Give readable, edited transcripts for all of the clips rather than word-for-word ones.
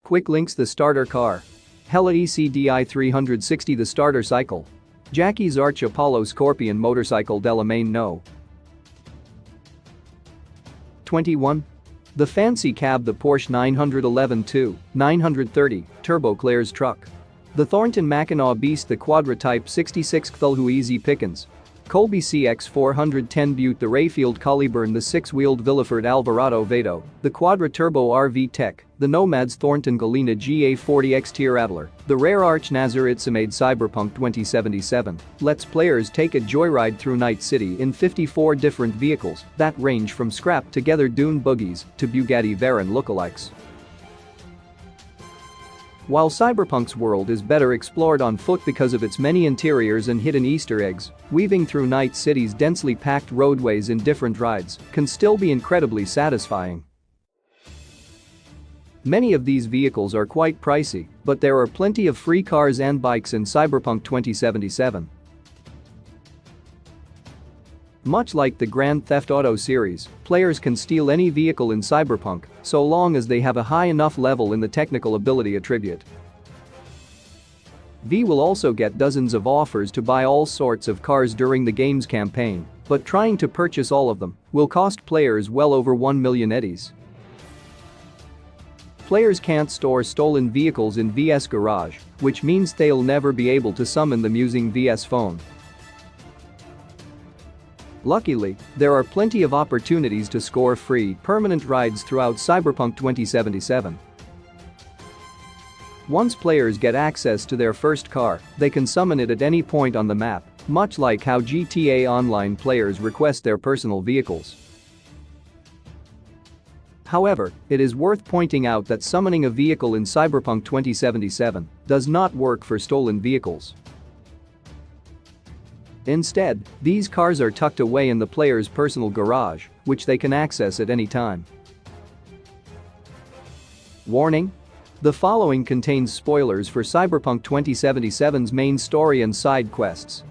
Quick links: the starter car. Hella ECDI 360, the starter cycle. Jackie's Arch Apollo Scorpion motorcycle Delamain No. 21. The fancy cab, the Porsche 911-2 Turbo Claire's truck. The Thornton Mackinac Beast, the Quadra Type 66 Cthulhu Easy Pickens. Colby CX 410 Butte, the Rayfield Collyburn, the six-wheeled Villaford Alvarado Vado, the Quadra Turbo RV Tech, the Nomads Thornton Galena GA40 X-Tier Rattler, the rare Arch Nazar Itzamade Cyberpunk 2077 lets players take a joyride through Night City in 54 different vehicles that range from scrap-together dune buggies to Bugatti Veyron lookalikes. While Cyberpunk's world is better explored on foot because of its many interiors and hidden Easter eggs, weaving through Night City's densely packed roadways in different rides can still be incredibly satisfying. Many of these vehicles are quite pricey, but there are plenty of free cars and bikes in Cyberpunk 2077. Much like the Grand Theft Auto series, players can steal any vehicle in Cyberpunk so long as they have a high enough level in the technical ability attribute. V will also get dozens of offers to buy all sorts of cars during the game's campaign, but trying to purchase all of them will cost players well over 1 million eddies. Players can't store stolen vehicles in VS Garage, which means they'll never be able to summon them using VS Phone. Luckily, there are plenty of opportunities to score free, permanent rides throughout Cyberpunk 2077. Once players get access to their first car, they can summon it at any point on the map, much like how GTA Online players request their personal vehicles. However, it is worth pointing out that summoning a vehicle in Cyberpunk 2077 does not work for stolen vehicles. Instead, these cars are tucked away in the player's personal garage, which they can access at any time. Warning: the following contains spoilers for Cyberpunk 2077's main story and side quests.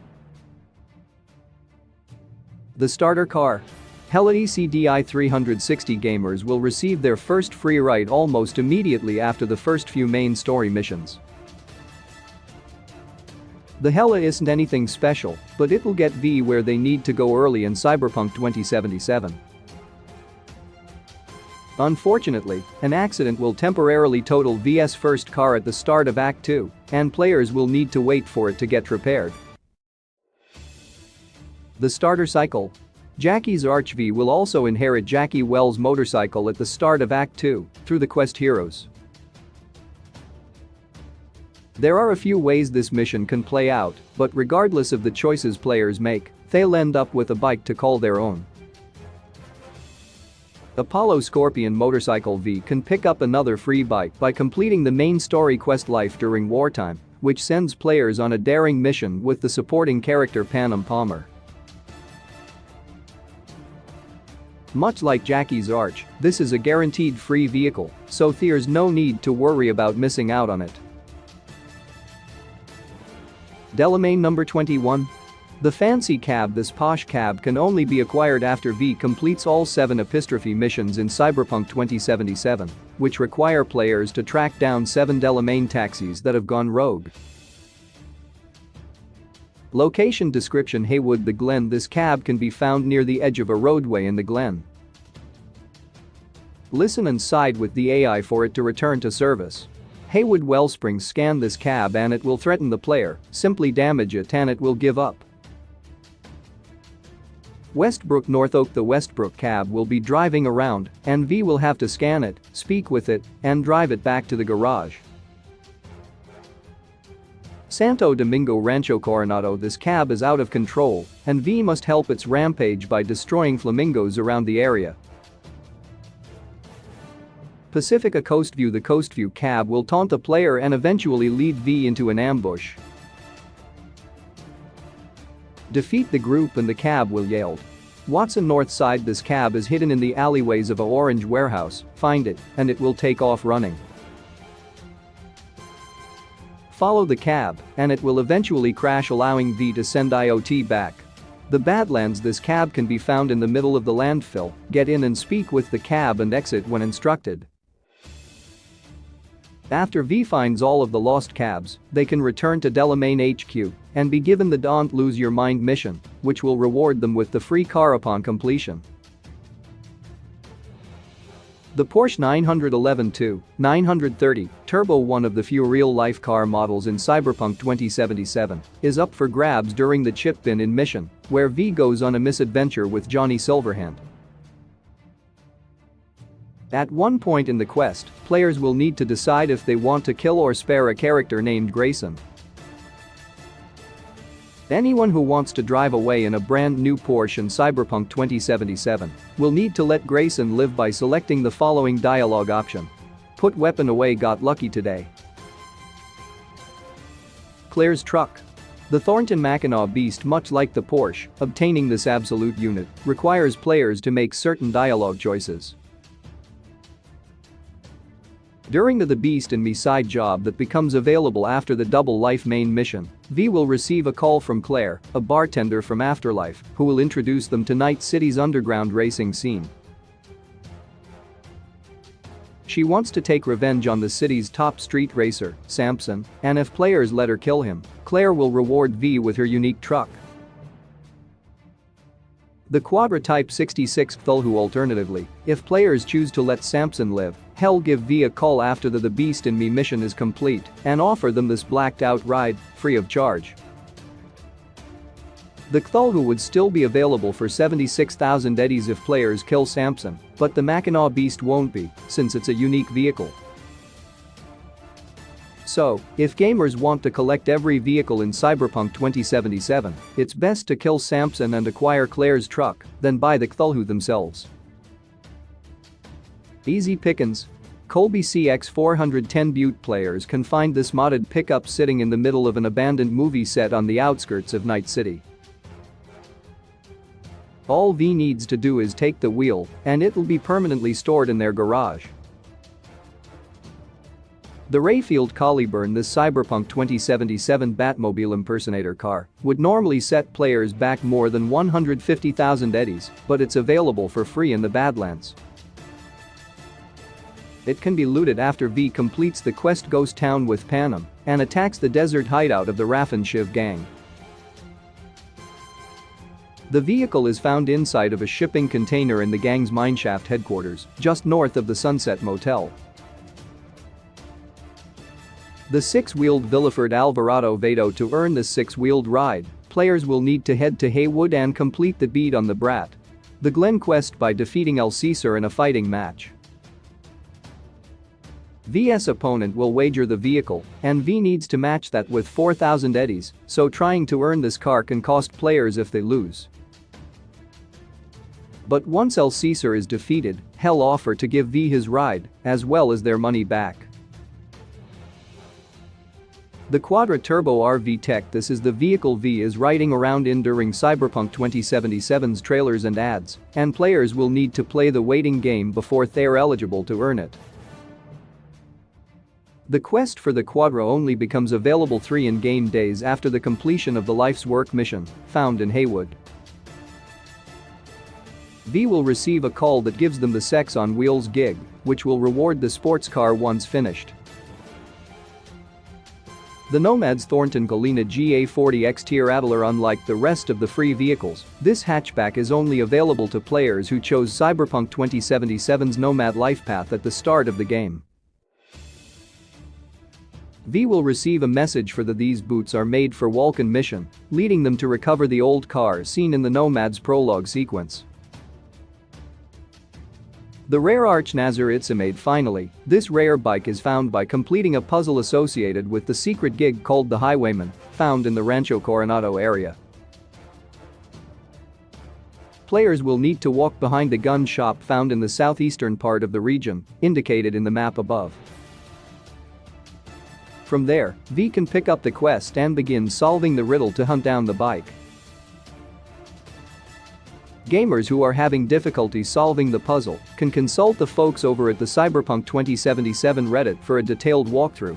The starter car. Hella ECDI 360 gamers will receive their first free ride almost immediately after the first few main story missions. The Hella isn't anything special, but it will get V where they need to go early in Cyberpunk 2077. Unfortunately, an accident will temporarily total V's first car at the start of Act 2, and players will need to wait for it to get repaired. The starter cycle. Jackie's Arch V will also inherit Jackie Wells' motorcycle at the start of Act 2 through the quest heroes. There are a few ways this mission can play out, but regardless of the choices players make, they'll end up with a bike to call their own. Apollo Scorpion Motorcycle V can pick up another free bike by completing the main story quest Life During Wartime, which sends players on a daring mission with the supporting character Panam Palmer. Much like Jackie's Arch, this is a guaranteed free vehicle, so there's no need to worry about missing out on it. Delamain number 21. The fancy cab. This posh cab can only be acquired after V completes all 7 epistrophe missions in Cyberpunk 2077, which require players to track down 7 Delamain taxis that have gone rogue. Location description: Haywood, the Glen. This cab can be found near the edge of a roadway in the Glen. Listen and side with the AI for it to return to service. Haywood Wellsprings. Scan this cab and it will threaten the player, simply damage it and it will give up. Westbrook North Oak. The Westbrook cab will be driving around and V will have to scan it, speak with it, and drive it back to the garage. Santo Domingo Rancho Coronado. This cab is out of control and V must help its rampage by destroying flamingos around the area. Pacifica Coastview. The Coastview cab will taunt the player and eventually lead V into an ambush. Defeat the group and the cab will yield. Watson North Side. This cab is hidden in the alleyways of a orange warehouse. Find it and it will take off running. Follow the cab and it will eventually crash, allowing V to send IoT back. The Badlands. This cab can be found in the middle of the landfill. Get in and speak with the cab and exit when instructed. After V finds all of the lost cabs, they can return to Delamain HQ and be given the Don't Lose Your Mind mission, which will reward them with the free car upon completion. The Porsche 911-930 Turbo, one of the few real-life car models in Cyberpunk 2077, is up for grabs during the chip bin-in mission, where V goes on a misadventure with Johnny Silverhand. At one point in the quest, players will need to decide if they want to kill or spare a character named Grayson. Anyone who wants to drive away in a brand new Porsche in Cyberpunk 2077 will need to let Grayson live by selecting the following dialogue option. Put weapon away, got lucky today. Claire's truck. The Thornton Mackinac Beast, much like the Porsche, obtaining this absolute unit requires players to make certain dialogue choices. During the Beast and Me side job that becomes available after the Double Life main mission, V will receive a call from Claire, a bartender from Afterlife, who will introduce them to Night City's underground racing scene. She wants to take revenge on the city's top street racer, Samson, and if players let her kill him, Claire will reward V with her unique truck. The Quadra Type 66 Cthulhu. Alternatively, if players choose to let Samson live, Hell give V a call after the Beast in Me mission is complete and offer them this blacked out ride, free of charge. The Cthulhu would still be available for 76,000 eddies if players kill Samson, but the Mackinac Beast won't be, since it's a unique vehicle. So, if gamers want to collect every vehicle in Cyberpunk 2077, it's best to kill Samson and acquire Claire's truck, then buy the Cthulhu themselves. Easy pickings. Colby CX410 Butte players can find this modded pickup sitting in the middle of an abandoned movie set on the outskirts of Night City. All V needs to do is take the wheel, and it'll be permanently stored in their garage. The Rayfield Collie-Burn, this Cyberpunk 2077 Batmobile impersonator car, would normally set players back more than 150,000 eddies, but it's available for free in the Badlands. It can be looted after V completes the quest Ghost Town with Panem and attacks the desert hideout of the Raffen Shiv gang. The vehicle is found inside of a shipping container in the gang's mineshaft headquarters, just north of the Sunset Motel. The six-wheeled Villeford Alvarado Vado. To earn this six-wheeled ride, players will need to head to Haywood and complete the Beat on the Brat, the Glen quest, by defeating El Caesar in a fighting match. V's opponent will wager the vehicle, and V needs to match that with 4,000 eddies, so trying to earn this car can cost players if they lose. But once El Caesar is defeated, Hell offer to give V his ride, as well as their money back. The Quadra Turbo RV Tech. This is the vehicle V is riding around in during Cyberpunk 2077's trailers and ads, and players will need to play the waiting game before they're eligible to earn it. The quest for the Quadra only becomes available 3 in-game days after the completion of the Life's Work mission, found in Haywood. V will receive a call that gives them the Sex on Wheels gig, which will reward the sports car once finished. The Nomad's Thornton Galena GA40 X-Tier Adler. Unlike the rest of the free vehicles, this hatchback is only available to players who chose Cyberpunk 2077's Nomad life path at the start of the game. V will receive a message for the These Boots Are Made for Walken mission, leading them to recover the old car seen in the Nomad's prologue sequence. The rare Arch Nazar Itzamade. Finally, this rare bike is found by completing a puzzle associated with the secret gig called the Highwayman, found in the Rancho Coronado area. Players will need to walk behind the gun shop found in the southeastern part of the region, indicated in the map above. From there, V can pick up the quest and begin solving the riddle to hunt down the bike. Gamers who are having difficulty solving the puzzle can consult the folks over at the Cyberpunk 2077 Reddit for a detailed walkthrough.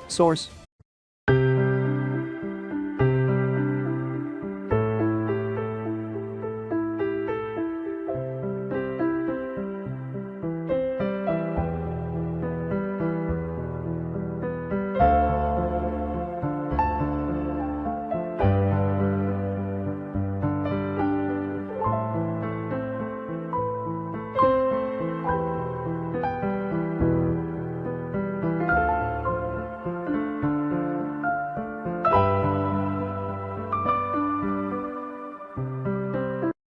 Source: